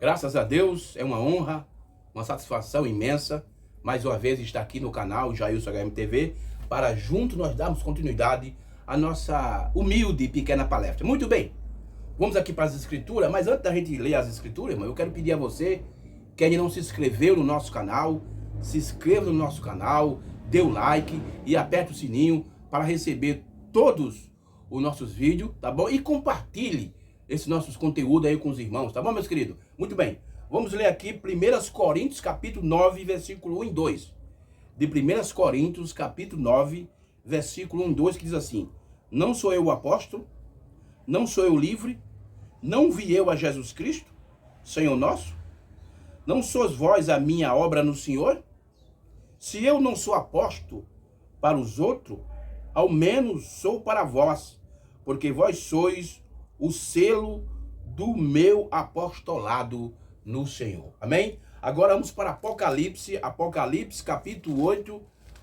Graças a Deus, é uma honra, uma satisfação imensa, mais uma vez estar aqui no canal Jailson HMTV, para junto nós darmos continuidade à nossa humilde e pequena palestra. Muito bem, vamos aqui para as escrituras, mas antes da gente ler as escrituras, irmão, eu quero pedir a você que ainda não se inscreveu no nosso canal, se inscreva no nosso canal, dê o like e aperte o sininho para receber todos os nossos vídeos, tá bom? E compartilhe esses nossos conteúdos aí com os irmãos, tá bom, meus queridos? Muito bem, vamos ler aqui 1 Coríntios capítulo 9, versículo 1 e 2. De 1 Coríntios capítulo 9, versículo 1 e 2, que diz assim: não sou eu o apóstolo, não sou eu livre, não vi eu a Jesus Cristo, Senhor nosso? Não sois vós a minha obra no Senhor? Se eu não sou apóstolo para os outros, ao menos sou para vós, porque vós sois o selo do meu apostolado no Senhor. Amém? Agora vamos para Apocalipse capítulo 8.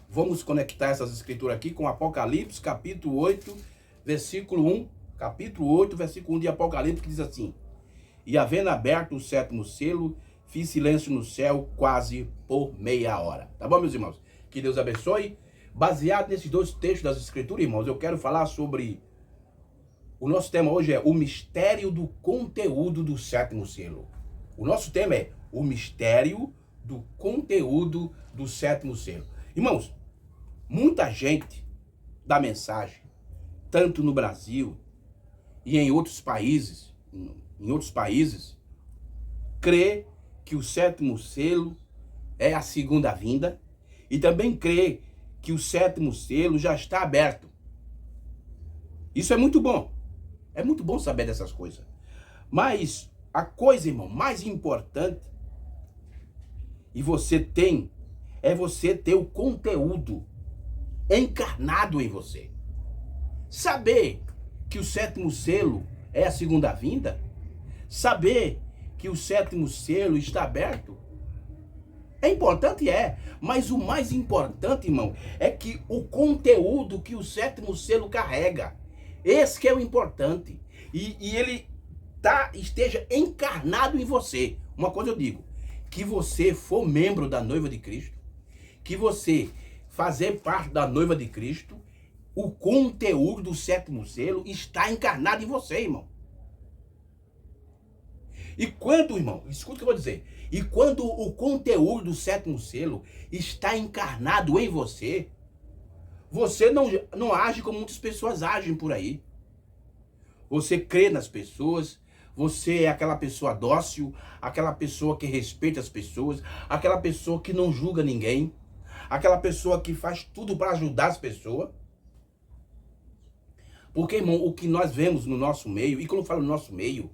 Vamos conectar essas escrituras aqui com Apocalipse capítulo 8, versículo 1. Capítulo 8, versículo 1 de Apocalipse, que diz assim: e havendo aberto o sétimo selo, fiz silêncio no céu quase por meia hora. Tá bom, meus irmãos? Que Deus abençoe. Baseado nesses dois textos das escrituras, irmãos, eu quero falar sobre... O nosso tema hoje é o mistério do conteúdo do sétimo selo. O nosso tema é o mistério do conteúdo do sétimo selo. Irmãos, muita gente da mensagem, tanto no Brasil e em outros países, crê que o sétimo selo é a segunda vinda e também crê que o sétimo selo já está aberto. Isso é muito bom. É muito bom saber dessas coisas. Mas a coisa, irmão, mais importante é você ter o conteúdo encarnado em você. Saber que o sétimo selo é a segunda vinda, saber que o sétimo selo está aberto, é importante, mas o mais importante, irmão, é que o conteúdo que o sétimo selo carrega, esse que é o importante, e ele esteja encarnado em você. Uma coisa eu digo, que você for membro da noiva de Cristo, que você fazer parte da noiva de Cristo, o conteúdo do sétimo selo está encarnado em você, irmão. E quando, irmão, escuta o que eu vou dizer, e quando o conteúdo do sétimo selo está encarnado em você, você não age como muitas pessoas agem por aí. Você crê nas pessoas, você é aquela pessoa dócil, aquela pessoa que respeita as pessoas, aquela pessoa que não julga ninguém, aquela pessoa que faz tudo para ajudar as pessoas. Porque, irmão, o que nós vemos no nosso meio, e quando eu falo no nosso meio,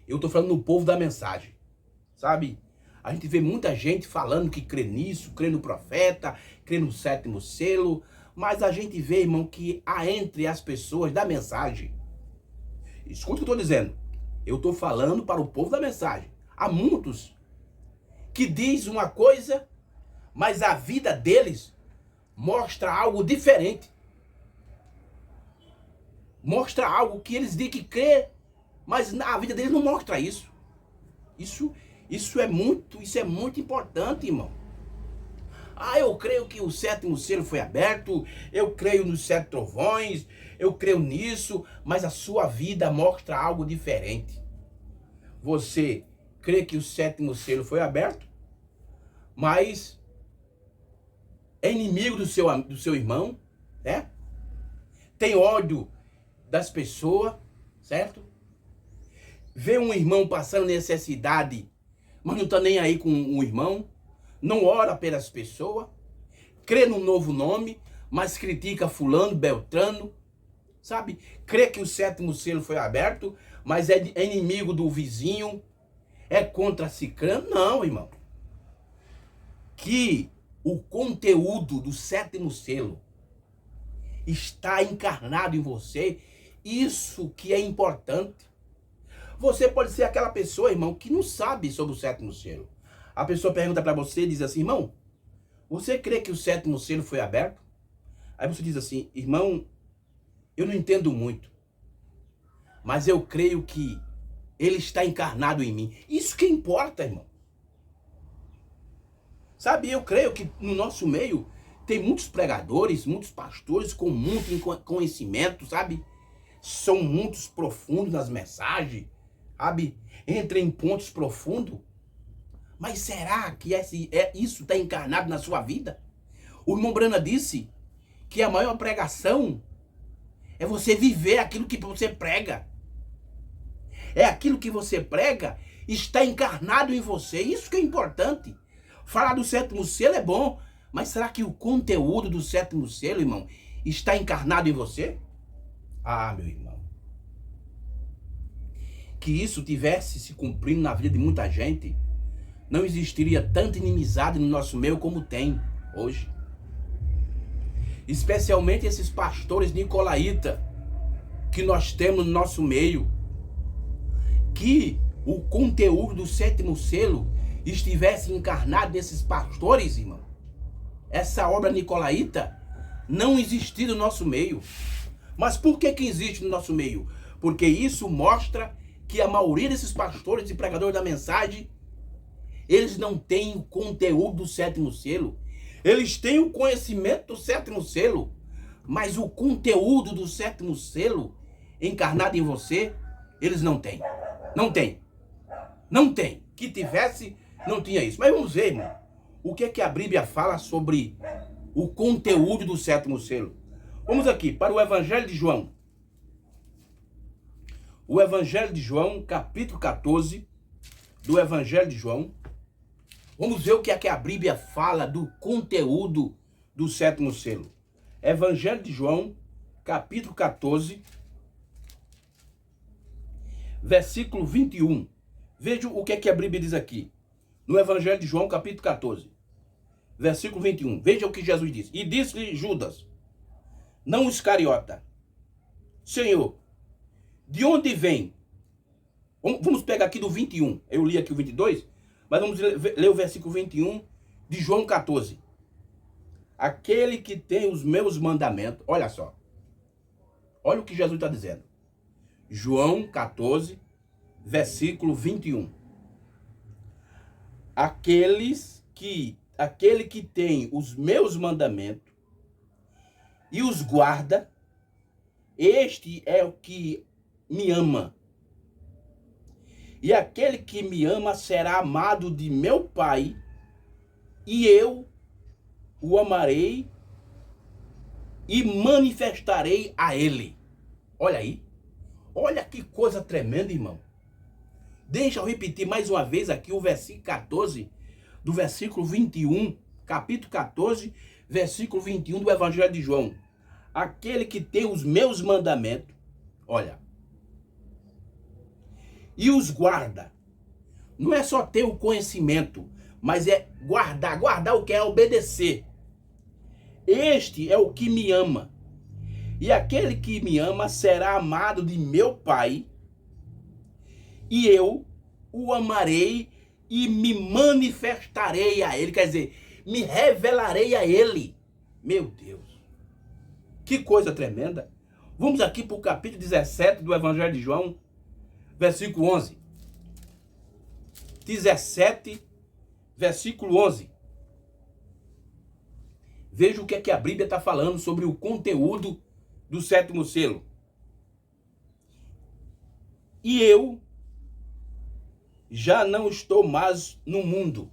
eu estou falando no povo da mensagem, sabe? A gente vê muita gente falando que crê nisso, crê no profeta, crê no sétimo selo, mas a gente vê, irmão, que há entre as pessoas da mensagem, escuta o que eu estou dizendo, eu estou falando para o povo da mensagem, há muitos que diz uma coisa, mas a vida deles mostra algo diferente, mostra algo que eles dizem que crê, mas a vida deles não mostra isso. Isso é muito importante, irmão. Ah, eu creio que o sétimo selo foi aberto, eu creio nos 7 trovões, eu creio nisso, mas a sua vida mostra algo diferente. Você crê que o sétimo selo foi aberto, mas é inimigo do seu irmão, né? Tem ódio das pessoas, certo? Vê um irmão passando necessidade, mas não está nem aí com o irmão, não ora pelas pessoas, crê num novo nome, mas critica fulano, beltrano, sabe? Crê que o sétimo selo foi aberto, mas é inimigo do vizinho, é contra cicrano. Não, irmão. Que o conteúdo do sétimo selo está encarnado em você, isso que é importante. Você pode ser aquela pessoa, irmão, que não sabe sobre o sétimo selo. A pessoa pergunta para você e diz assim: irmão, você crê que o sétimo selo foi aberto? Aí você diz assim: irmão, eu não entendo muito, mas eu creio que Ele está encarnado em mim. Isso que importa, irmão. Sabe, eu creio que no nosso meio tem muitos pregadores, muitos pastores com muito conhecimento, sabe? São muitos profundos nas mensagens, sabe? Entram em pontos profundos. Mas será que isso está encarnado na sua vida? O irmão Brana disse que a maior pregação é você viver aquilo que você prega. É aquilo que você prega está encarnado em você. Isso que é importante. Falar do sétimo selo é bom, mas será que o conteúdo do sétimo selo, irmão, está encarnado em você? Ah, meu irmão. Que isso tivesse se cumprindo na vida de muita gente, não existiria tanta inimizade no nosso meio como tem hoje. Especialmente esses pastores nicolaítas que nós temos no nosso meio. Que o conteúdo do sétimo selo estivesse encarnado nesses pastores, irmão. Essa obra nicolaíta não existia no nosso meio. Mas por que existe no nosso meio? Porque isso mostra que a maioria desses pastores e pregadores da mensagem, eles não têm o conteúdo do sétimo selo. Eles têm o conhecimento do sétimo selo, mas o conteúdo do sétimo selo encarnado em você, eles não têm. Não tem. Não tem. Que tivesse, não tinha isso. Mas vamos ver, irmão, o que é que a Bíblia fala sobre o conteúdo do sétimo selo. Vamos aqui para o Evangelho de João. O Evangelho de João, capítulo 14 do Evangelho de João. Vamos ver o que é que a Bíblia fala do conteúdo do sétimo selo. Evangelho de João, capítulo 14, versículo 21. Veja o que é que a Bíblia diz aqui. No Evangelho de João, capítulo 14, versículo 21. Veja o que Jesus disse. E disse-lhe Judas, não Iscariota, Senhor, de onde vem? Vamos pegar aqui do 21. Eu li aqui o 22, mas vamos ler o versículo 21 de João 14. Aquele que tem os meus mandamentos. Olha só. Olha o que Jesus está dizendo. João 14, versículo 21. Aquele que tem os meus mandamentos e os guarda, este é o que me ama. E aquele que me ama será amado de meu Pai, e eu o amarei e manifestarei a ele. Olha aí. Olha que coisa tremenda, irmão. Deixa eu repetir mais uma vez aqui o versículo 14, do versículo 21, capítulo 14, versículo 21 do Evangelho de João. Aquele que tem os meus mandamentos, olha, e os guarda. Não é só ter o conhecimento, mas é guardar. Guardar o que é obedecer. Este é o que me ama. E aquele que me ama será amado de meu Pai, e eu o amarei e me manifestarei a ele. Quer dizer, me revelarei a ele. Meu Deus, que coisa tremenda. Vamos aqui para o capítulo 17 do Evangelho de João, versículo 11. 17, versículo 11. Veja o que é que a Bíblia está falando sobre o conteúdo do sétimo selo. E eu já não estou mais no mundo.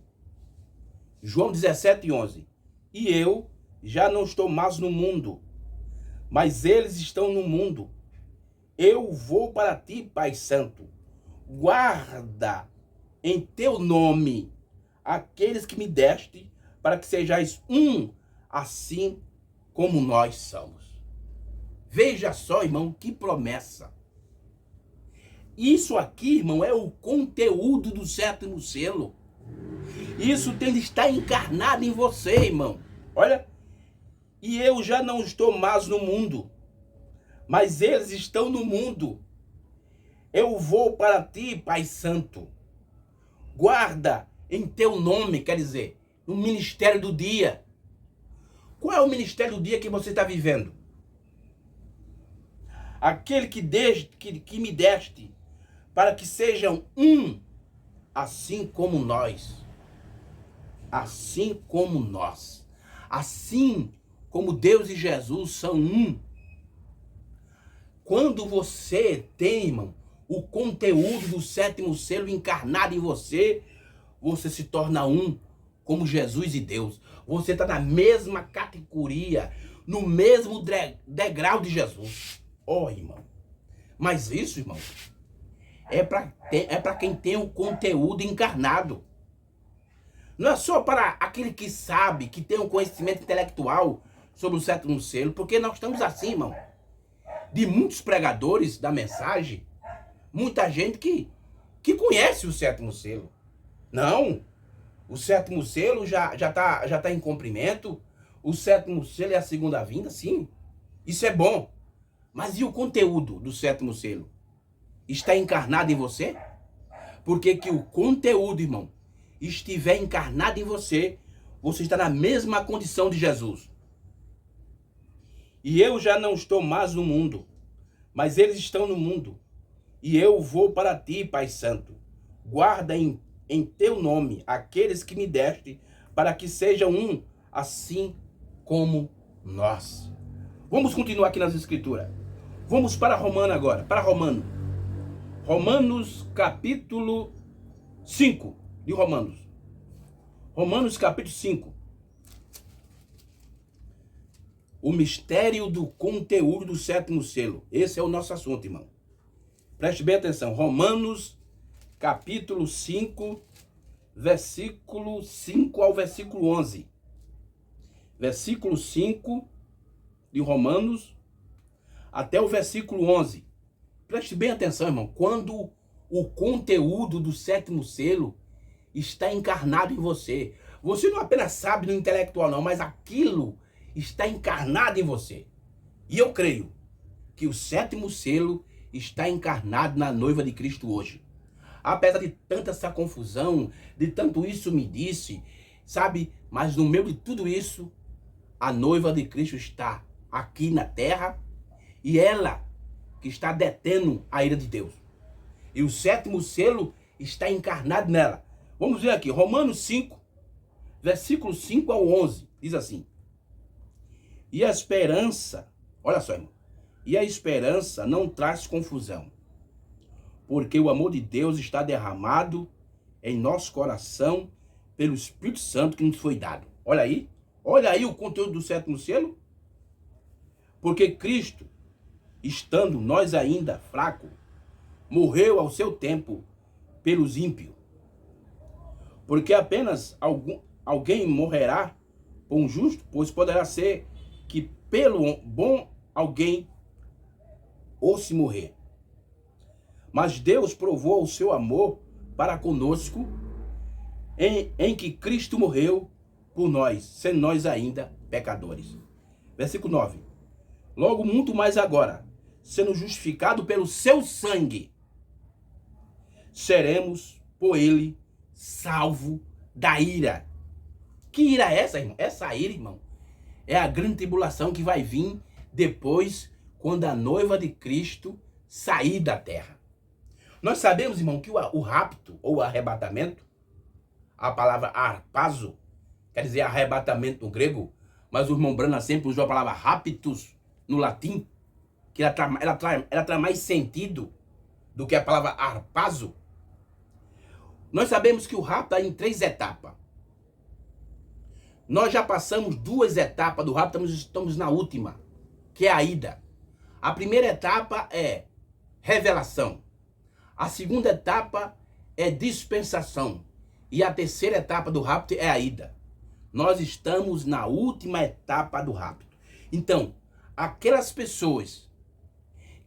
João 17, 11. E eu já não estou mais no mundo, mas eles estão no mundo. Eu vou para ti, Pai Santo. Guarda em teu nome aqueles que me deste, para que sejais um, assim como nós somos. Veja só, irmão, que promessa. Isso aqui, irmão, é o conteúdo do sétimo selo. Isso tem de estar encarnado em você, irmão. Olha, e eu já não estou mais no mundo, mas eles estão no mundo. Eu vou para ti, Pai Santo. Guarda em teu nome, quer dizer, no ministério do dia. Qual é o ministério do dia que você está vivendo? Aquele que me deste, para que sejam um, assim como nós. Assim como nós. Assim como Deus e Jesus são um. Quando você tem, irmão, o conteúdo do sétimo selo encarnado em você, você se torna um, como Jesus e Deus. Você está na mesma categoria, no mesmo degrau de Jesus. Oh, irmão. Mas isso, irmão, é para quem tem o conteúdo encarnado. Não é só para aquele que sabe, que tem um conhecimento intelectual sobre o sétimo selo, porque nós estamos assim, irmão, de muitos pregadores da mensagem, muita gente que conhece o sétimo selo. Não, o sétimo selo já tá em cumprimento, o sétimo selo é a segunda vinda, sim, isso é bom. Mas e o conteúdo do sétimo selo? Está encarnado em você? Porque que o conteúdo, irmão, estiver encarnado em você, você está na mesma condição de Jesus. E eu já não estou mais no mundo, mas eles estão no mundo. E eu vou para ti, Pai Santo. Guarda em teu nome aqueles que me deste, para que sejam um, assim como nós. Vamos continuar aqui nas Escrituras. Vamos para Romano agora, para Romano. Romanos capítulo 5 de Romanos. Romanos capítulo 5. O mistério do conteúdo do sétimo selo. Esse é o nosso assunto, irmão. Preste bem atenção. Romanos capítulo 5, versículo 5 ao versículo 11. Versículo 5 de Romanos até o versículo 11. Preste bem atenção, irmão. Quando o conteúdo do sétimo selo está encarnado em você. Você não apenas sabe no intelectual não, mas aquilo está encarnado em você. E eu creio que o sétimo selo está encarnado na noiva de Cristo hoje. Apesar de tanta essa confusão, de tanto isso me disse, sabe? Mas no meio de tudo isso, a noiva de Cristo está aqui na terra e ela que está detendo a ira de Deus. E o sétimo selo está encarnado nela. Vamos ver aqui, Romanos 5, versículo 5 ao 11, diz assim. E a esperança, olha só, irmão, e a esperança não traz confusão, porque o amor de Deus está derramado em nosso coração pelo Espírito Santo que nos foi dado. Olha aí o conteúdo do sétimo selo. Porque Cristo, estando nós ainda fracos, morreu ao seu tempo pelos ímpios. Porque apenas alguém morrerá por um justo, pois poderá ser que pelo bom alguém ouça morrer. Mas Deus provou o seu amor para conosco em que Cristo morreu por nós, sendo nós ainda pecadores. Versículo 9. Logo muito mais agora, sendo justificado pelo seu sangue, seremos por ele salvo da ira. Que ira é essa, irmão? Essa ira, irmão, é a grande tribulação que vai vir depois, quando a noiva de Cristo sair da terra. Nós sabemos, irmão, que o rapto ou arrebatamento, a palavra harpazo, quer dizer arrebatamento no grego, mas o irmão Branham sempre usou a palavra raptus no latim, que ela traz mais sentido do que a palavra harpazo. Nós sabemos que o rapto está em 3 etapas. Nós já passamos 2 etapas do rapto, estamos na última, que é a ida. A primeira etapa é revelação. A segunda etapa é dispensação. E a terceira etapa do rapto é a ida. Nós estamos na última etapa do rapto. Então, aquelas pessoas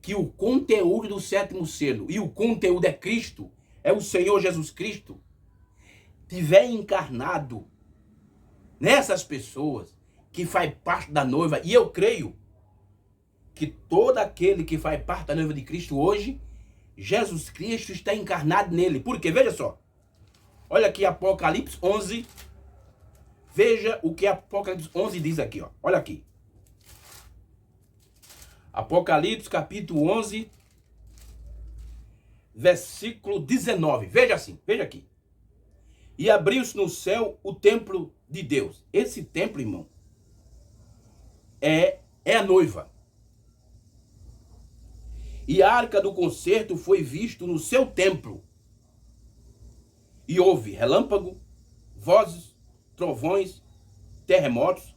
que o conteúdo do sétimo selo, e o conteúdo é Cristo, é o Senhor Jesus Cristo, tiver encarnado nessas pessoas que faz parte da noiva, e eu creio que todo aquele que faz parte da noiva de Cristo hoje, Jesus Cristo está encarnado nele. Porque, veja só, olha aqui Apocalipse 11, veja o que Apocalipse 11 diz aqui, ó. Olha aqui. Apocalipse capítulo 11, versículo 19. Veja assim, veja aqui. E abriu-se no céu o templo de Deus. Esse templo, irmão, é a noiva. E a arca do concerto foi visto no seu templo. E houve relâmpago, vozes, trovões, terremotos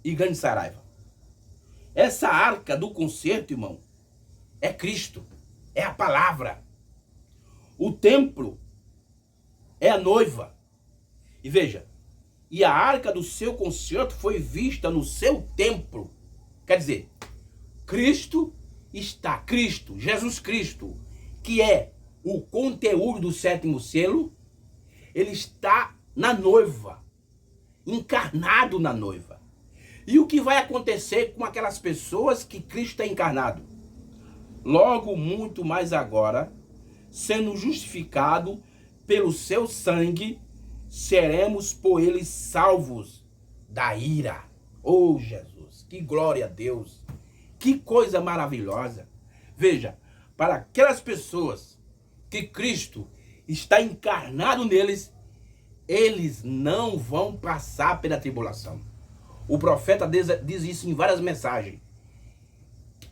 e grande saraiva. Essa arca do concerto, irmão, é Cristo, é a palavra. O templo é a noiva. E veja, e a arca do seu concerto foi vista no seu templo. Quer dizer, Cristo, Jesus Cristo, que é o conteúdo do sétimo selo, ele está na noiva, encarnado na noiva. E o que vai acontecer com aquelas pessoas que Cristo é encarnado? Logo, muito mais agora, sendo justificado pelo seu sangue, seremos por ele salvos da ira. Oh, Jesus, que glória a Deus, que coisa maravilhosa. Veja, para aquelas pessoas que Cristo está encarnado neles, eles não vão passar pela tribulação. O profeta diz isso em várias mensagens.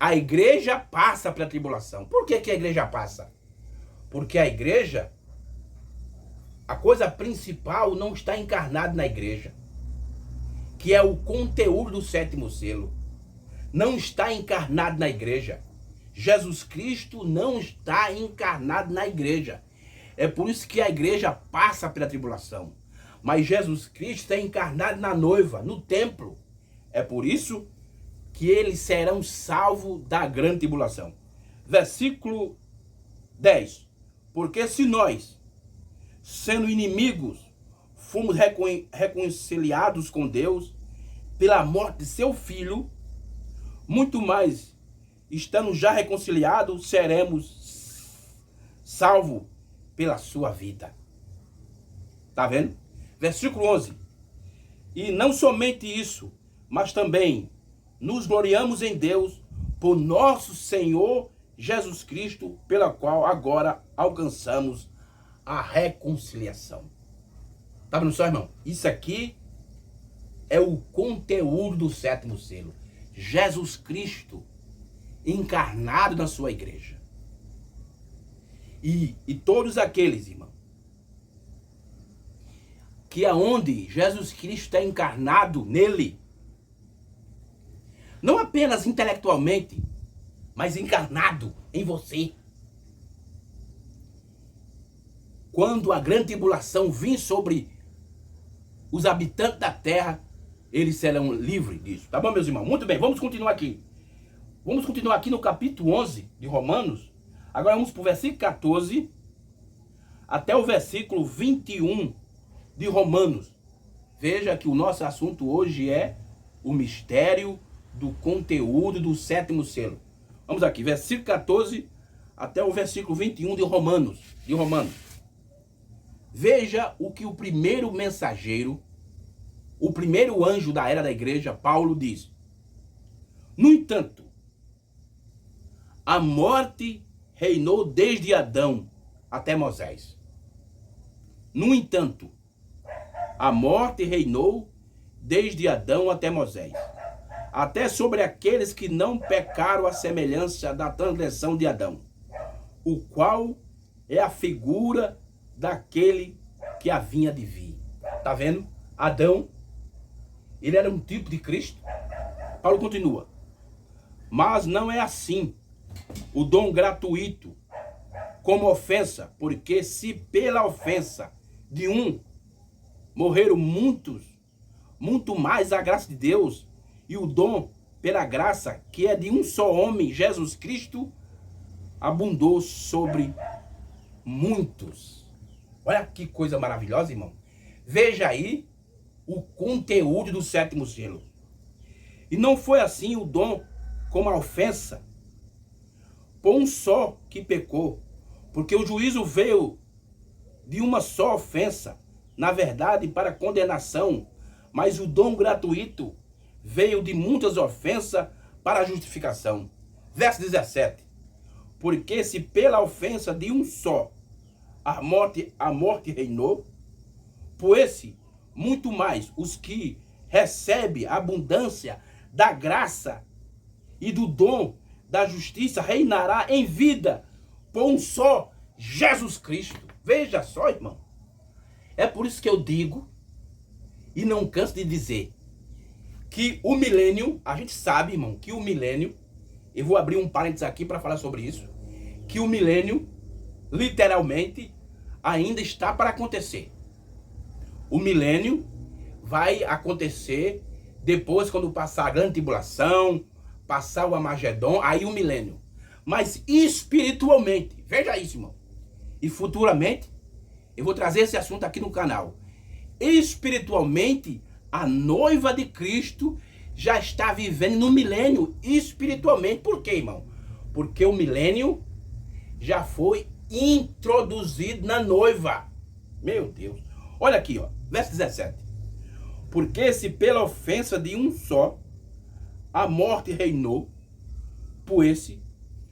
A igreja passa pela tribulação. Por que a igreja passa? Porque a igreja, a coisa principal não está encarnada na igreja, que é o conteúdo do sétimo selo. Não está encarnado na igreja. Jesus Cristo não está encarnado na igreja. É por isso que a igreja passa pela tribulação. Mas Jesus Cristo é encarnado na noiva, no templo. É por isso que eles serão salvos da grande tribulação. Versículo 10. Porque se nós, sendo inimigos, fomos reconciliados com Deus pela morte de seu Filho, muito mais, estando já reconciliados, seremos salvos pela sua vida. Tá vendo? Versículo 11. E não somente isso, mas também nos gloriamos em Deus por nosso Senhor Jesus Cristo, pela qual agora alcançamos a reconciliação. Tá vendo só, irmão? Isso aqui é o conteúdo do sétimo selo. Jesus Cristo encarnado na sua igreja. E todos aqueles, irmão, que aonde Jesus Cristo está encarnado nele, não apenas intelectualmente, mas encarnado em você. Quando a grande tribulação vir sobre os habitantes da terra, eles serão livres disso. Tá bom, meus irmãos? Muito bem, vamos continuar aqui. Vamos continuar aqui no capítulo 11 de Romanos. Agora vamos para o versículo 14 até o versículo 21 de Romanos. Veja que o nosso assunto hoje é o mistério do conteúdo do sétimo selo. Vamos aqui, versículo 14 até o versículo 21 de Romanos. Veja o que o primeiro mensageiro, o primeiro anjo da era da igreja, Paulo, diz. No entanto, a morte reinou desde Adão até Moisés. No entanto, a morte reinou desde Adão até Moisés, até sobre aqueles que não pecaram à semelhança da transgressão de Adão, o qual é a figura daquele que havia de vir. Tá vendo? Adão, ele era um tipo de Cristo. Paulo continua. Mas não é assim o dom gratuito como ofensa, porque se pela ofensa de um morreram muitos, muito mais a graça de Deus e o dom pela graça que é de um só homem, Jesus Cristo, abundou sobre muitos. Olha que coisa maravilhosa, irmão. Veja aí o conteúdo do sétimo selo. E não foi assim o dom como a ofensa, por um só que pecou, porque o juízo veio de uma só ofensa, na verdade para condenação, mas o dom gratuito veio de muitas ofensas para a justificação. Verso 17. Porque se pela ofensa de um só a morte reinou, por esse, muito mais os que recebem a abundância da graça e do dom da justiça reinará em vida por um só Jesus Cristo. Veja só, irmão. É por isso que eu digo, e não canso de dizer, que o milênio, a gente sabe, irmão, que o milênio, eu vou abrir um parênteses aqui para falar sobre isso, que o milênio, literalmente, ainda está para acontecer. O milênio vai acontecer depois, quando passar a grande tribulação, passar o Armagedon, aí o milênio. Mas espiritualmente, veja isso, irmão. E futuramente, eu vou trazer esse assunto aqui no canal. Espiritualmente, a noiva de Cristo já está vivendo no milênio espiritualmente. Por quê, irmão? Porque o milênio já foi introduzido na noiva. Meu Deus. Olha aqui, ó, verso 17. Porque se pela ofensa de um só a morte reinou, por esse,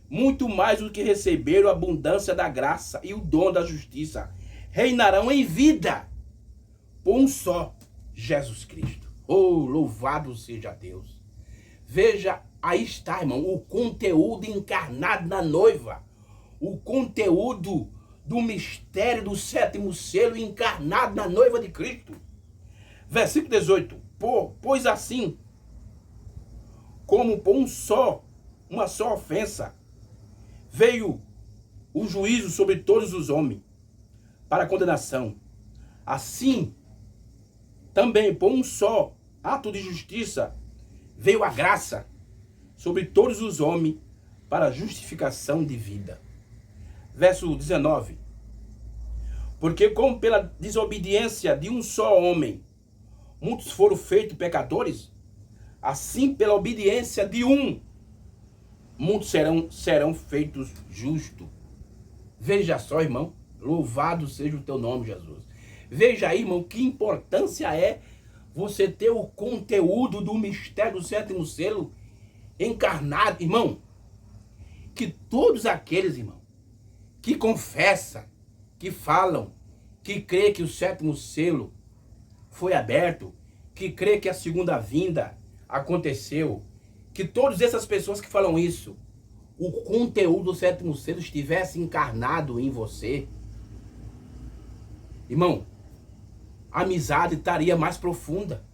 muito mais os que receberam a abundância da graça e o dom da justiça reinarão em vida por um só, Jesus Cristo. Oh, louvado seja Deus. Veja, aí está, irmão, o conteúdo encarnado na noiva. O conteúdo do mistério do sétimo selo encarnado na noiva de Cristo. Versículo 18. Pois assim, como por uma só ofensa, veio o juízo sobre todos os homens, para a condenação. Assim, também por um só ato de justiça, veio a graça sobre todos os homens, para a justificação de vida. Verso 19. Porque como pela desobediência de um só homem, muitos foram feitos pecadores, assim pela obediência de um, muitos serão feitos justos. Veja só, irmão, louvado seja o teu nome, Jesus. Veja aí, irmão, que importância é você ter o conteúdo do mistério do sétimo selo encarnado, irmão. Que todos aqueles, irmão, que confessam, que falam, que crê que o sétimo selo foi aberto, que crê que a segunda vinda aconteceu, que todas essas pessoas que falam isso, o conteúdo do sétimo selo estivesse encarnado em você, irmão, a amizade estaria mais profunda.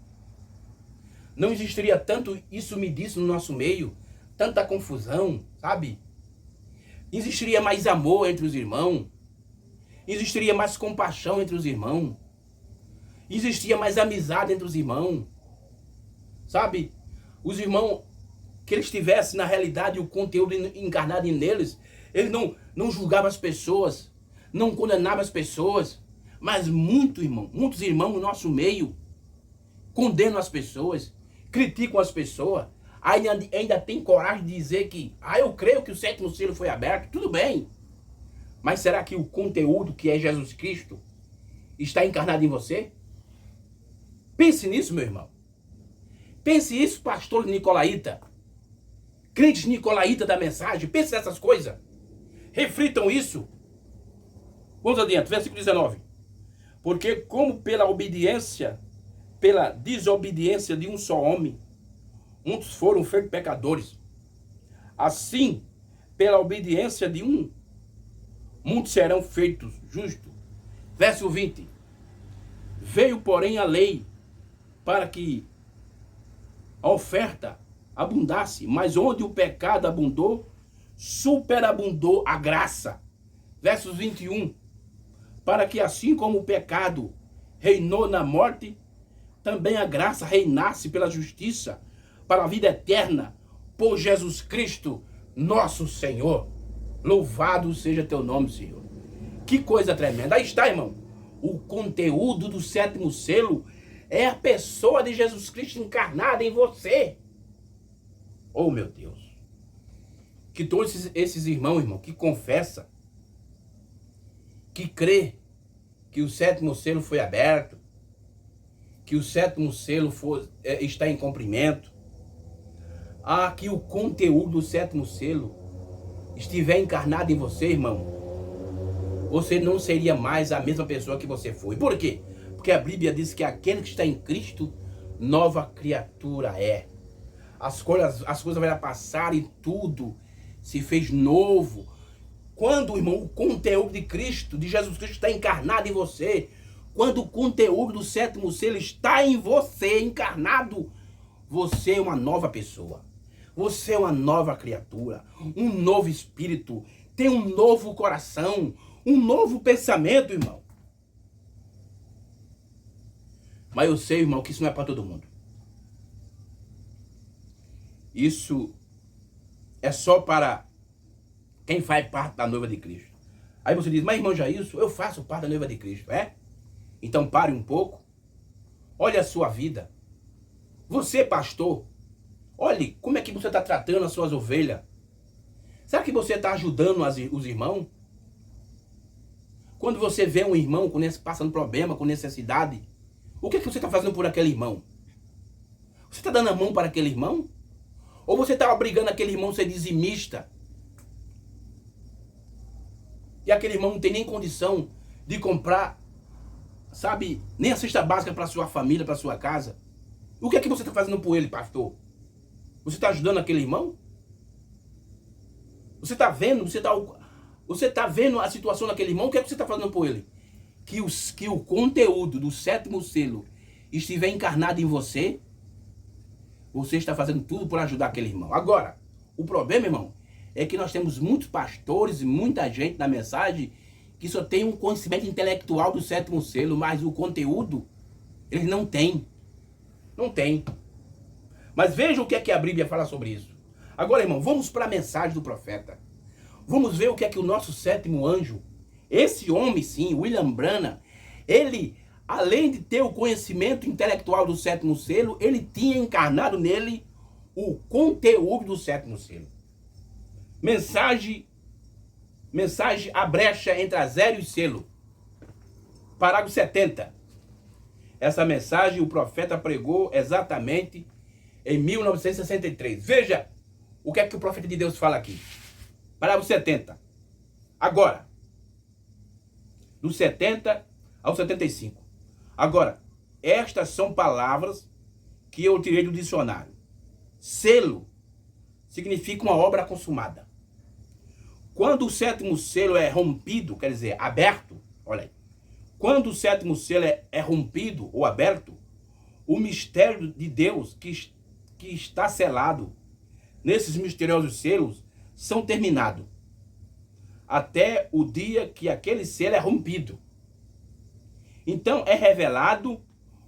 Não existiria tanto isso me disse no nosso meio, tanta confusão, sabe? Existiria mais amor entre os irmãos, existiria mais compaixão entre os irmãos, existiria mais amizade entre os irmãos, sabe? Os irmãos, que eles tivessem na realidade o conteúdo encarnado neles, eles não julgavam as pessoas, não condenavam as pessoas, mas muitos irmãos no nosso meio condenam as pessoas, criticam as pessoas, ainda tem coragem de dizer que, eu creio que o sétimo selo foi aberto, tudo bem. Mas será que o conteúdo que é Jesus Cristo está encarnado em você? Pense nisso, meu irmão. Pense isso, pastor nicolaíta, crentes nicolaíta da mensagem, pense nessas coisas. Reflitam isso. Vamos adiante, versículo 19. Porque como pela desobediência de um só homem, muitos foram feitos pecadores, assim, pela obediência de um, muitos serão feitos justos. Verso 20. Veio, porém, a lei para que a oferta abundasse, mas onde o pecado abundou, superabundou a graça. Versos 21. Para que assim como o pecado reinou na morte, também a graça reinasse pela justiça, para a vida eterna, por Jesus Cristo, nosso Senhor. Louvado seja teu nome, Senhor. Que coisa tremenda. Aí está, irmão. O conteúdo do sétimo selo é a pessoa de Jesus Cristo encarnada em você. Oh, meu Deus. Que todos esses irmãos, que confessam, que crê que o sétimo selo foi aberto, que o sétimo selo está em cumprimento, que o conteúdo do sétimo selo estiver encarnado em você, irmão, você não seria mais a mesma pessoa que você foi. Por quê? Porque a Bíblia diz que aquele que está em Cristo, nova criatura é. As coisas vão passar e tudo se fez novo. Quando, irmão, o conteúdo de Cristo, de Jesus Cristo, está encarnado em você, quando o conteúdo do sétimo selo está em você, encarnado, você é uma nova pessoa. Você é uma nova criatura, um novo espírito, tem um novo coração, um novo pensamento, irmão. Mas eu sei, irmão, que isso não é para todo mundo. Isso é só para quem faz parte da noiva de Cristo. Aí você diz, mas irmão Jailson, eu faço parte da noiva de Cristo, é? Então pare um pouco, olhe a sua vida. Você, pastor, olhe como é que você está tratando as suas ovelhas. Será que você está ajudando os irmãos? Quando você vê um irmão passando problema, com necessidade, o que é que você está fazendo por aquele irmão? Você está dando a mão para aquele irmão? Ou você está obrigando aquele irmão a ser dizimista? E aquele irmão não tem nem condição de comprar, sabe, nem a cesta básica para sua família, para sua casa. O que é que você está fazendo por ele, pastor? Você está ajudando aquele irmão? Você está vendo? Você está vendo a situação daquele irmão? O que é que você está fazendo por ele? Que o conteúdo do sétimo selo estiver encarnado em você, você está fazendo tudo por ajudar aquele irmão. Agora, o problema, irmão, é que nós temos muitos pastores e muita gente na mensagem que só tem um conhecimento intelectual do sétimo selo, mas o conteúdo eles não têm. Não tem. Mas veja o que é que a Bíblia fala sobre isso. Agora, irmão, vamos para a mensagem do profeta. Vamos ver o que é que o nosso sétimo anjo, esse homem sim, William Branham, ele, além de ter o conhecimento intelectual do sétimo selo, ele tinha encarnado nele o conteúdo do sétimo selo. Mensagem a brecha entre a zero e o selo. Parágrafo 70. Essa mensagem o profeta pregou exatamente em 1963. Veja o que é que o profeta de Deus fala aqui. Parágrafo 70. Agora, do 70 ao 75. Agora, estas são palavras que eu tirei do dicionário. Selo significa uma obra consumada. Quando o sétimo selo é rompido, quer dizer, aberto, olha aí. Quando o sétimo selo é rompido ou aberto, o mistério de Deus que está selado nesses misteriosos selos são terminados até o dia que aquele selo é rompido. Então é revelado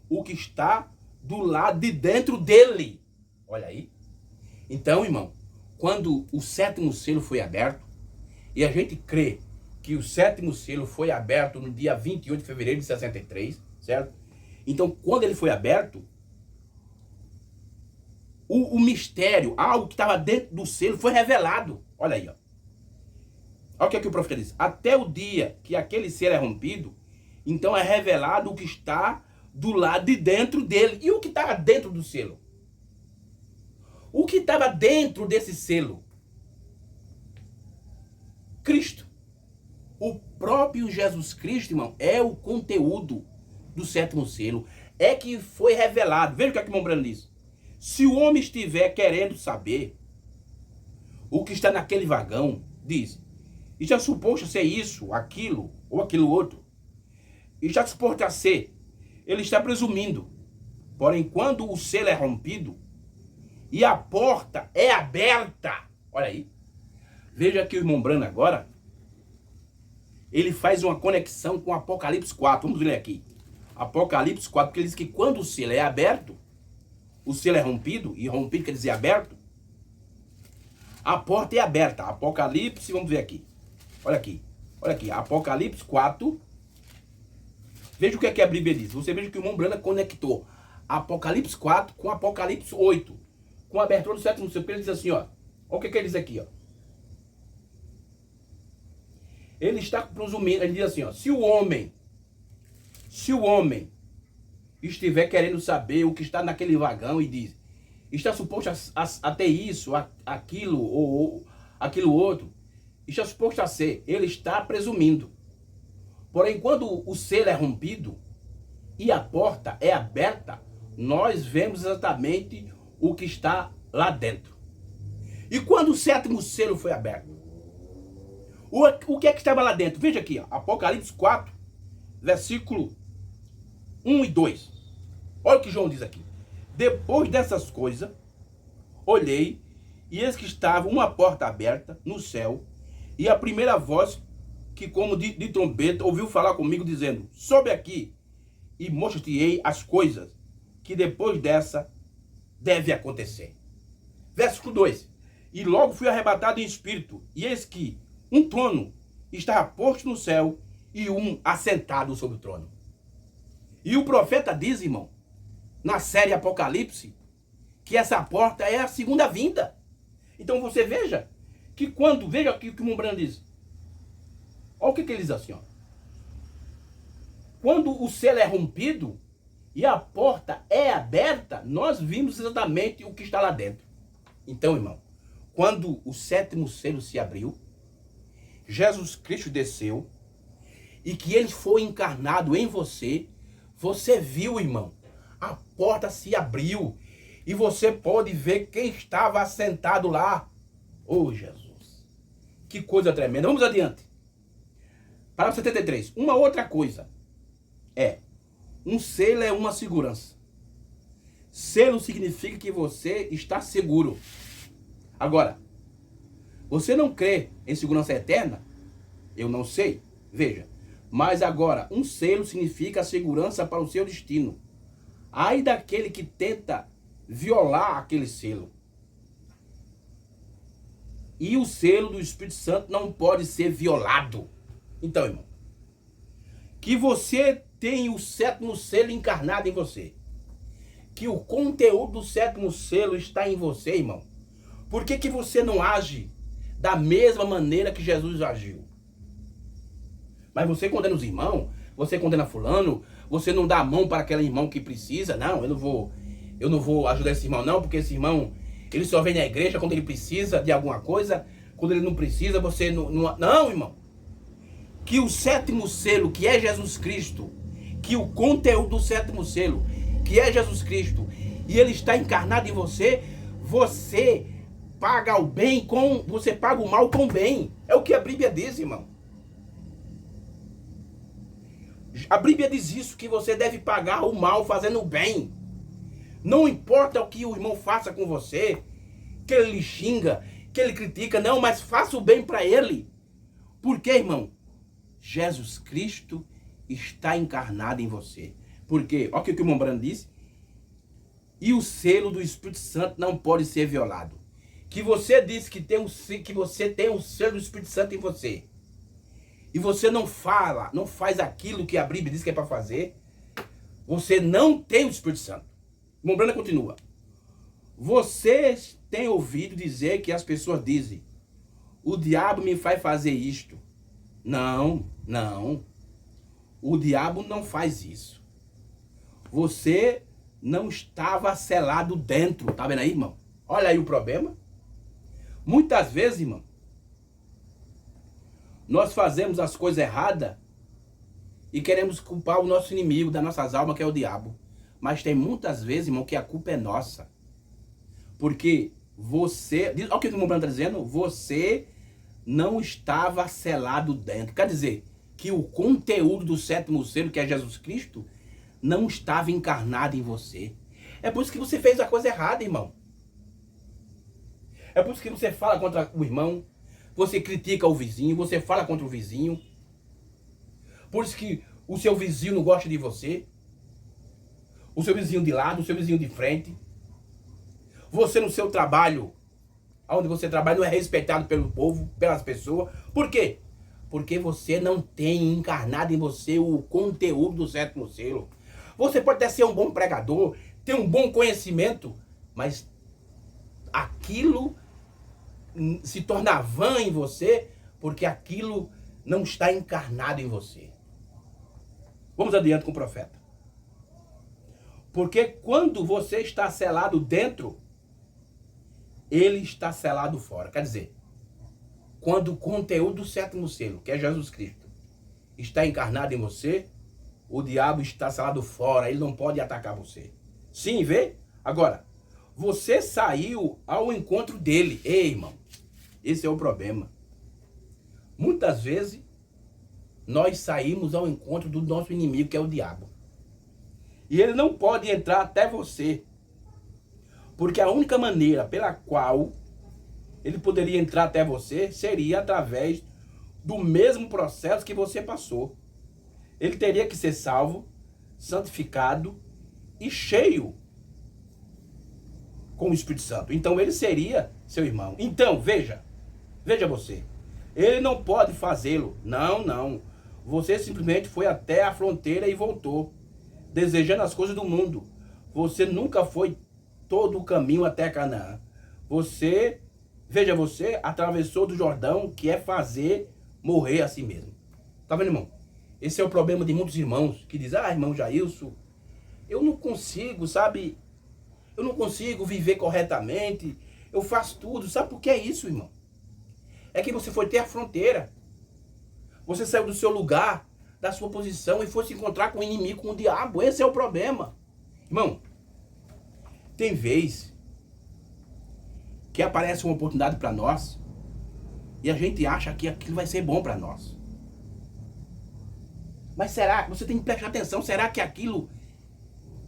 o que está do lado de dentro dele. Olha aí. Então, irmão, quando o sétimo selo foi aberto, e a gente crê que o sétimo selo foi aberto no dia 28 de fevereiro de 63, certo? Então, quando ele foi aberto, o mistério, algo que estava dentro do selo, foi revelado. Olha aí, ó. Olha o que é que o profeta diz. Até o dia que aquele selo é rompido, então é revelado o que está do lado de dentro dele. E o que estava dentro do selo? O que estava dentro desse selo? Cristo. O próprio Jesus Cristo, irmão, é o conteúdo do sétimo selo. É que foi revelado. Veja o que é que o irmão Branham diz. Se o homem estiver querendo saber o que está naquele vagão, diz, está suposto a ser isso, aquilo ou aquilo outro. Está suposto a ser. Ele está presumindo. Porém, quando o selo é rompido e a porta é aberta, olha aí. Veja que o irmão Branham agora, ele faz uma conexão com Apocalipse 4. Vamos ler aqui. Apocalipse 4, porque ele diz que quando o selo é aberto, o selo é rompido, e rompido quer dizer aberto, a porta é aberta. Apocalipse, vamos ver aqui. Olha aqui. Olha aqui. Apocalipse 4. Veja o que é que a Bíblia diz. Você veja que o irmão Branham conectou Apocalipse 4 com Apocalipse 8. Com a abertura do sétimo selo. Ele diz assim, ó. Olha o que ele diz aqui, ó. Ele está presumindo, ele diz assim, ó. Se o homem estiver querendo saber o que está naquele vagão e diz, está suposto a ter isso, aquilo ou aquilo outro, está suposto a ser, ele está presumindo. Porém, quando o selo é rompido e a porta é aberta, nós vemos exatamente o que está lá dentro. E quando o sétimo selo foi aberto, o que é que estava lá dentro? Veja aqui, ó, Apocalipse 4, versículo 1 e 2. Olha o que João diz aqui. Depois dessas coisas, olhei, e eis que estava uma porta aberta no céu, e a primeira voz, que como de trombeta, ouviu falar comigo, dizendo: sobe aqui, e mostrar-te-ei as coisas que depois dessa deve acontecer. Versículo 2. E logo fui arrebatado em espírito, e eis que um trono estava posto no céu, e um assentado sobre o trono. E o profeta diz, irmão, na série Apocalipse, que essa porta é a segunda vinda. Então você veja que quando, veja aqui o que o Mombrano diz. Olha o que ele diz assim, ó. Quando o selo é rompido e a porta é aberta, nós vimos exatamente o que está lá dentro. Então, irmão, quando o sétimo selo se abriu, Jesus Cristo desceu, e que ele foi encarnado em você, você viu, irmão, a porta se abriu, e você pode ver quem estava assentado lá. Oh, Jesus, que coisa tremenda. Vamos adiante. Parágrafo 73. Uma outra coisa um selo é uma segurança. Selo significa que você está seguro. Agora, você não crê em segurança eterna? Eu não sei. Veja. Mas agora, um selo significa a segurança para o seu destino. Ai daquele que tenta violar aquele selo. E o selo do Espírito Santo não pode ser violado. Então, irmão, que você tem o sétimo selo encarnado em você. Que o conteúdo do sétimo selo está em você, irmão. Por que que você não age da mesma maneira que Jesus agiu? Mas você condena os irmãos, você condena fulano, você não dá a mão para aquele irmão que precisa. Não, eu não vou ajudar esse irmão não, porque esse irmão, ele só vem na igreja quando ele precisa de alguma coisa. Quando ele não precisa, você não, irmão. Que o sétimo selo, que é Jesus Cristo, que o conteúdo do sétimo selo, que é Jesus Cristo, e ele está encarnado em você, você paga o bem com, você paga o mal com o bem. É o que a Bíblia diz, irmão. A Bíblia diz isso, que você deve pagar o mal fazendo o bem. Não importa o que o irmão faça com você, que ele lhe xinga, que ele critica, não, mas faça o bem para ele. Por quê, irmão? Jesus Cristo está encarnado em você. Por quê? Olha o que o Mombrano disse. E o selo do Espírito Santo não pode ser violado. Que você disse que você tem o selo do Espírito Santo em você. E você não fala, não faz aquilo que a Bíblia diz que é para fazer, você não tem o Espírito Santo. Mombrano continua. Vocês têm ouvido dizer que as pessoas dizem: o diabo me faz fazer isto. Não. O diabo não faz isso. Você não estava selado dentro. Tá vendo aí, irmão? Olha aí o problema. Muitas vezes, irmão, nós fazemos as coisas erradas e queremos culpar o nosso inimigo das nossas almas, que é o diabo. Mas tem muitas vezes, irmão, que a culpa é nossa. Porque você... Olha o que o Mombrano está dizendo. Você não estava selado dentro. Quer dizer, que o conteúdo do sétimo selo, que é Jesus Cristo, não estava encarnado em você. É por isso que você fez a coisa errada, irmão. É por isso que você fala contra o irmão, você critica o vizinho, você fala contra o vizinho. Por isso que o seu vizinho não gosta de você. O seu vizinho de lado, o seu vizinho de frente. Você no seu trabalho, onde você trabalha, não é respeitado pelo povo, pelas pessoas. Por quê? Porque você não tem encarnado em você o conteúdo do sétimo selo. Você pode até ser um bom pregador, ter um bom conhecimento, mas aquilo se torna vã em você, porque aquilo não está encarnado em você. Vamos adiante com o profeta. Porque quando você está selado dentro, ele está selado fora. Quer dizer, quando o conteúdo do sétimo selo, que é Jesus Cristo, está encarnado em você, o diabo está salado fora, ele não pode atacar você. Sim, vê? Agora, você saiu ao encontro dele. Ei, irmão, esse é o problema. Muitas vezes, nós saímos ao encontro do nosso inimigo, que é o diabo. E ele não pode entrar até você. Porque a única maneira pela qual ele poderia entrar até você seria através do mesmo processo que você passou. Ele teria que ser salvo, santificado e cheio com o Espírito Santo. Então ele seria seu irmão. Então, veja você. Ele não pode fazê-lo. Não. Você simplesmente foi até a fronteira e voltou, desejando as coisas do mundo. Você nunca foi todo o caminho até Canaã. Você atravessou do Jordão, que é fazer morrer a si mesmo. Tá vendo, irmão? Esse é o problema de muitos irmãos que dizem: irmão Jailson, eu não consigo, sabe? Eu não consigo viver corretamente. Eu faço tudo. Sabe por que é isso, irmão? É que você foi ter a fronteira. Você saiu do seu lugar, da sua posição e foi se encontrar com o inimigo, com o diabo. Esse é o problema. Irmão, tem vez que aparece uma oportunidade para nós e a gente acha que aquilo vai ser bom para nós. Mas será? Você tem que prestar atenção. Será que aquilo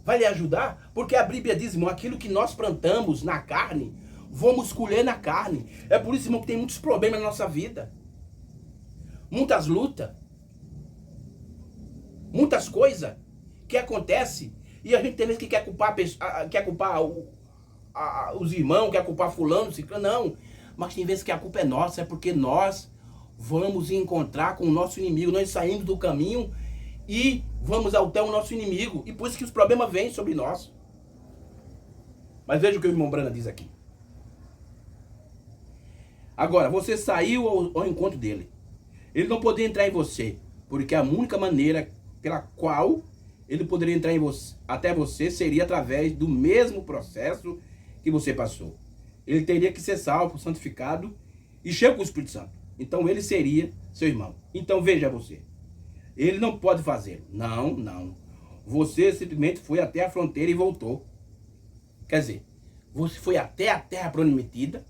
vai lhe ajudar? Porque a Bíblia diz, irmão, aquilo que nós plantamos na carne, vamos colher na carne. É por isso, irmão, que tem muitos problemas na nossa vida. Muitas lutas. Muitas coisas que acontecem. E a gente tem vezes que quer culpar, os irmãos, quer culpar fulano, ciclano. Não. Mas tem vezes que a culpa é nossa. É porque nós vamos encontrar com o nosso inimigo. Nós saímos do caminho e vamos até o nosso inimigo. E por isso que os problemas vêm sobre nós. Mas veja o que o irmão Brana diz aqui. Agora, você saiu ao encontro dele. Ele não poderia entrar em você, porque a única maneira pela qual ele poderia entrar em você, até você seria através do mesmo processo que você passou. Ele teria que ser salvo, santificado e cheio com o Espírito Santo. Então ele seria seu irmão. Então veja você. Ele não pode fazê-lo. Não. Você simplesmente foi até a fronteira e voltou. Quer dizer, você foi até a terra prometida,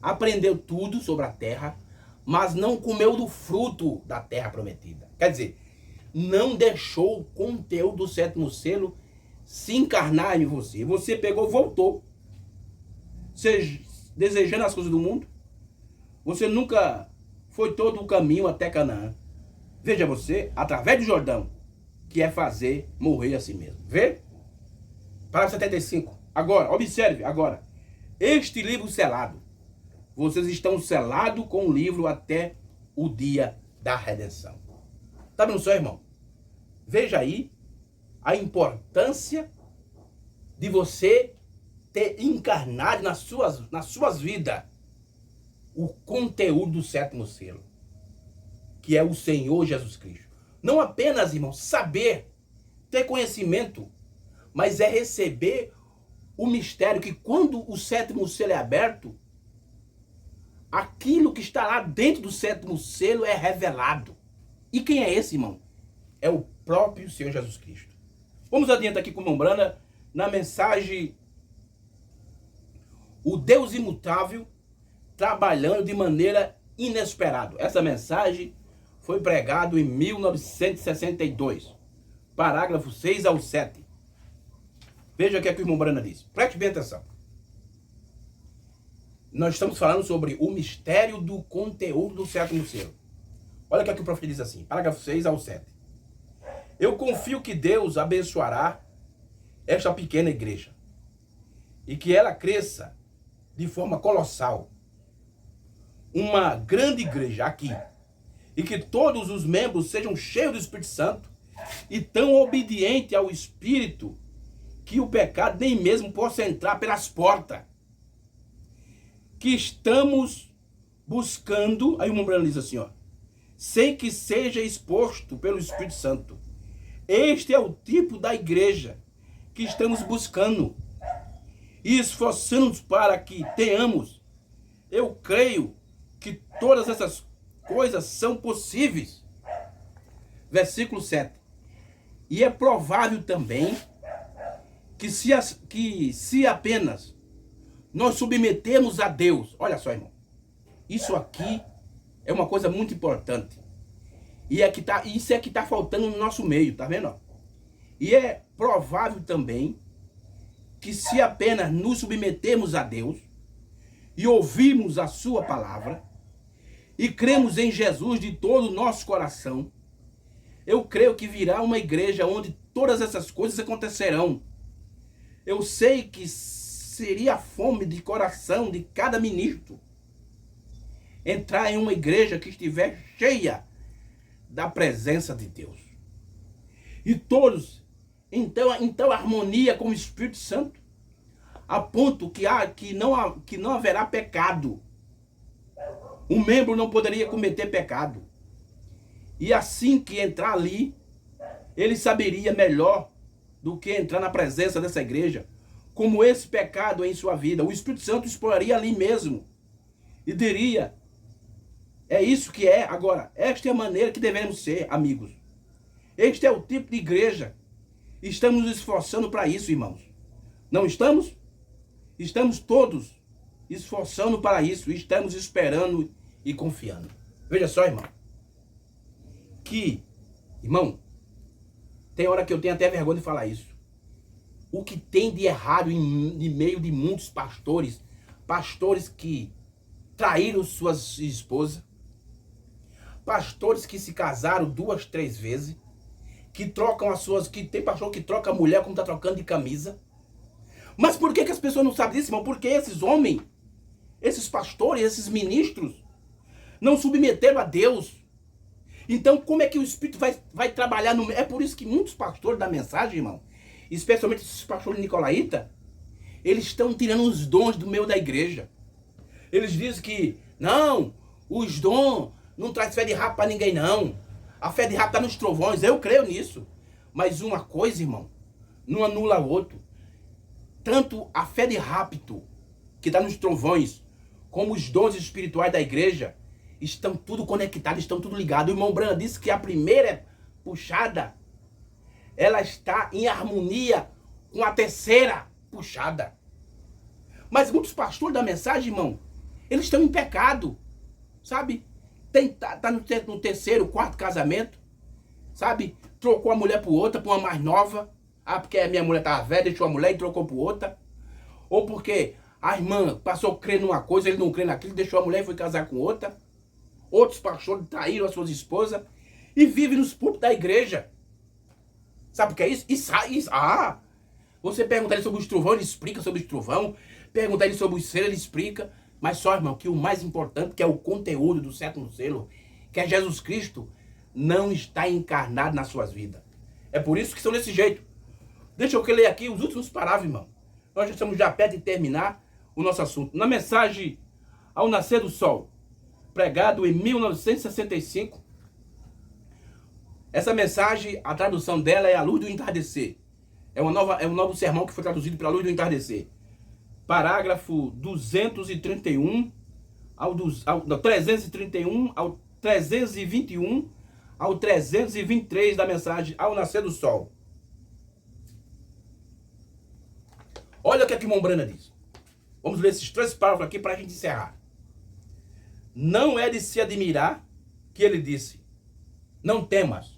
aprendeu tudo sobre a terra, mas não comeu do fruto da terra prometida. Quer dizer, não deixou o conteúdo do sétimo selo se encarnar em você. Você pegou, voltou, desejando as coisas do mundo. Você nunca foi todo o caminho até Canaã. Veja você, através do Jordão, que é fazer morrer a si mesmo. Vê? Parágrafo 75. Agora, observe, agora. Este livro selado. Vocês estão selados com o livro até o dia da redenção. Tá vendo só, irmão? Veja aí a importância de você ter encarnado nas suas vidas o conteúdo do sétimo selo, que é o Senhor Jesus Cristo. Não apenas, irmão, saber, ter conhecimento, mas é receber o mistério que quando o sétimo selo é aberto, aquilo que está lá dentro do sétimo selo é revelado. E quem é esse, irmão? É o próprio Senhor Jesus Cristo. Vamos adiante aqui com o irmão Brana na mensagem O Deus Imutável Trabalhando de Maneira Inesperada. Essa mensagem foi pregada em 1962, parágrafo 6 ao 7. Veja o que é que o irmão Brana diz. Preste bem atenção. Nós estamos falando sobre o mistério do conteúdo do sétimo selo. Olha o que é que o profeta diz assim, parágrafo 6 ao 7. Eu confio que Deus abençoará esta pequena igreja e que ela cresça de forma colossal. Uma grande igreja aqui. E que todos os membros sejam cheios do Espírito Santo e tão obedientes ao Espírito que o pecado nem mesmo possa entrar pelas portas. Que estamos buscando, aí o irmão Brana diz assim, ó, sem que seja exposto pelo Espírito Santo. Este é o tipo da igreja que estamos buscando e esforçando-nos para que tenhamos. Eu creio que todas essas coisas são possíveis. Versículo 7. E é provável também que se apenas nós submetemos a Deus, olha só, irmão, isso aqui é uma coisa muito importante. E isso é que está faltando no nosso meio, tá vendo? E é provável também que se apenas nos submetemos a Deus e ouvirmos a sua palavra e cremos em Jesus de todo o nosso coração, eu creio que virá uma igreja onde todas essas coisas acontecerão. Eu sei que seria a fome de coração de cada ministro entrar em uma igreja que estiver cheia da presença de Deus. E todos, então harmonia com o Espírito Santo, a ponto que não haverá pecado. Um membro não poderia cometer pecado. E assim que entrar ali, ele saberia melhor do que entrar na presença dessa igreja, como esse pecado é em sua vida. O Espírito Santo exploraria ali mesmo e diria: é isso que é. Agora, esta é a maneira que devemos ser, amigos. Este é o tipo de igreja. Estamos nos esforçando para isso, irmãos. Não estamos? Estamos todos esforçando para isso. Estamos esperando e confiando. Veja só, irmão. Irmão, tem hora que eu tenho até vergonha de falar isso. O que tem de errado em meio de muitos pastores que traíram suas esposas, pastores que se casaram 2, 3 vezes, que trocam tem pastor que troca a mulher como está trocando de camisa. Mas por que as pessoas não sabem disso, irmão? Porque esses homens, esses pastores, esses ministros, não submeteram a Deus. Então, como é que o Espírito vai trabalhar no... É por isso que muitos pastores da mensagem, irmão, especialmente esses pastores nicolaítas, eles estão tirando os dons do meio da igreja. Eles dizem que, não, os dons não traz fé de rato para ninguém, não. A fé de rato está nos trovões. Eu creio nisso. Mas uma coisa, irmão, não anula o outro. Tanto a fé de rapto, que está nos trovões, como os dons espirituais da igreja, estão tudo conectados, estão tudo ligados. O irmão Branham disse que a primeira puxada, ela está em harmonia com a terceira puxada. Mas muitos pastores da mensagem, irmão, eles estão em pecado, sabe? Tá no terceiro, quarto casamento, sabe? Trocou a mulher por outra, por uma mais nova. Ah, porque a minha mulher estava velha, deixou a mulher e trocou por outra. Ou porque a irmã passou a crer numa coisa, ele não crê naquilo, deixou a mulher e foi casar com outra. Outros pastores traíram as suas esposas e vivem nos púlpitos da igreja. Sabe o que é isso? Você pergunta ele sobre os trovões, ele explica sobre os trovão. Pergunta ele sobre os selos, ele explica. Mas só, irmão, que o mais importante, que é o conteúdo do 7º selo, que é Jesus Cristo, não está encarnado nas suas vidas. É por isso que são desse jeito. Deixa eu ler aqui os últimos parágrafos, irmão. Nós já estamos já perto de terminar o nosso assunto. Na mensagem Ao Nascer do Sol, pregado em 1965, essa mensagem, a tradução dela é A Luz do Entardecer. É um novo sermão que foi traduzido para A Luz do Entardecer. Parágrafo 231 ao 331 ao 321 ao 323 da mensagem Ao Nascer do Sol. Olha o que a irmão Branham diz. Vamos ler esses 3 parágrafos aqui para a gente encerrar. Não é de se admirar que ele disse: não temas,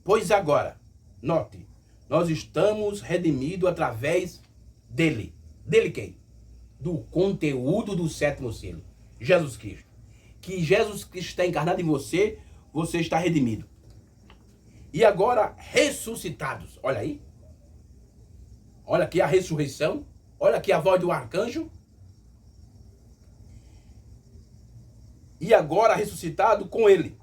pois agora, note, nós estamos redimidos através dele. Dele quem? Do conteúdo do 7º selo, Jesus Cristo. Que Jesus Cristo está encarnado em você, você está redimido. E agora ressuscitados. Olha aí. Olha aqui a ressurreição. Olha aqui a voz do arcanjo. E agora ressuscitado com ele.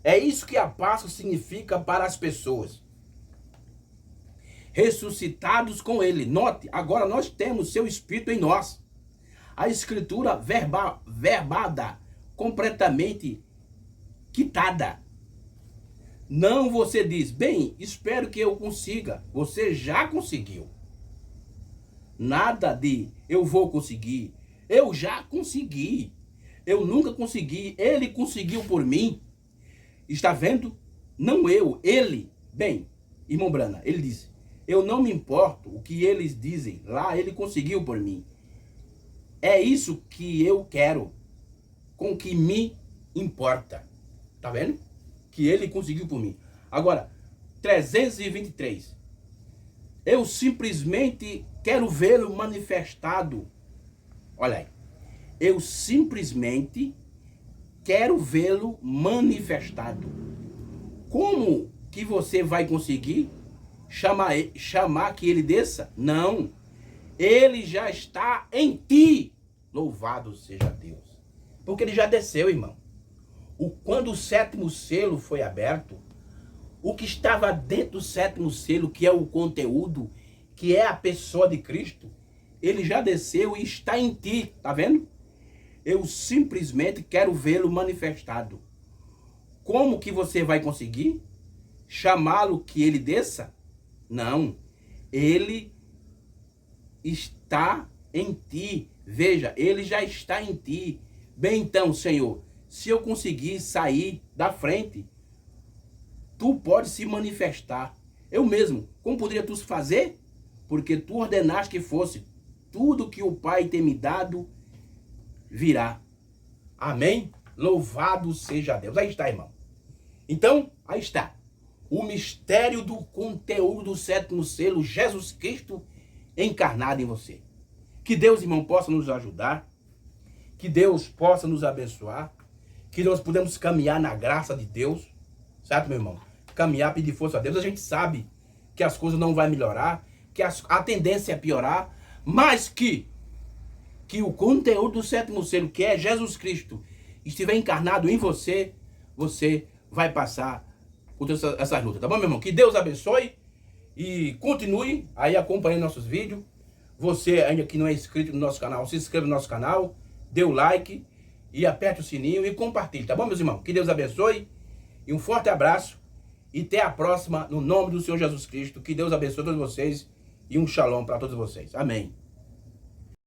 É isso que a Páscoa significa para as pessoas. Ressuscitados com ele. Note, agora nós temos seu Espírito em nós. A escritura verbada, completamente quitada. Não você diz, bem, espero que eu consiga. Você já conseguiu. Nada de eu vou conseguir. Eu já consegui. Eu nunca consegui, ele conseguiu por mim. Está vendo? Não eu, ele. Bem, irmão Brana, ele disse, eu não me importo o que eles dizem, lá ele conseguiu por mim. É isso que eu quero, com que me importa. Tá vendo? Que ele conseguiu por mim. Agora, 323. Eu simplesmente quero vê-lo manifestado. Olha aí. Eu simplesmente quero vê-lo manifestado. Como que você vai conseguir chamar que ele desça? Não. Ele já está em ti. Louvado seja Deus. Porque ele já desceu, irmão. Quando o sétimo selo foi aberto, o que estava dentro do sétimo selo, que é o conteúdo, que é a pessoa de Cristo, ele já desceu e está em ti. Tá vendo? Eu simplesmente quero vê-lo manifestado. Como que você vai conseguir chamá-lo que ele desça? Não. Ele está em ti. Veja, ele já está em ti. Bem então, Senhor, se eu conseguir sair da frente, tu pode se manifestar. Eu mesmo, como poderia tu fazer? Porque tu ordenaste que fosse. Tudo que o Pai tem me dado virá. Amém? Louvado seja Deus. Aí está, irmão. Então, aí está. O mistério do conteúdo do sétimo selo, Jesus Cristo encarnado em você. Que Deus, irmão, possa nos ajudar. Que Deus possa nos abençoar. Que nós podemos caminhar na graça de Deus. Certo, meu irmão? Caminhar, pedir força a Deus. A gente sabe que as coisas não vão melhorar. Que a tendência é piorar. Mas que o conteúdo do sétimo selo, que é Jesus Cristo, estiver encarnado em você, você vai passar por essas lutas. Tá bom, meu irmão? Que Deus abençoe e continue aí acompanhando nossos vídeos. Você ainda que não é inscrito no nosso canal, se inscreva no nosso canal, dê o like e aperte o sininho e compartilhe. Tá bom, meus irmãos? Que Deus abençoe e um forte abraço e até a próxima no nome do Senhor Jesus Cristo. Que Deus abençoe todos vocês e um shalom para todos vocês. Amém.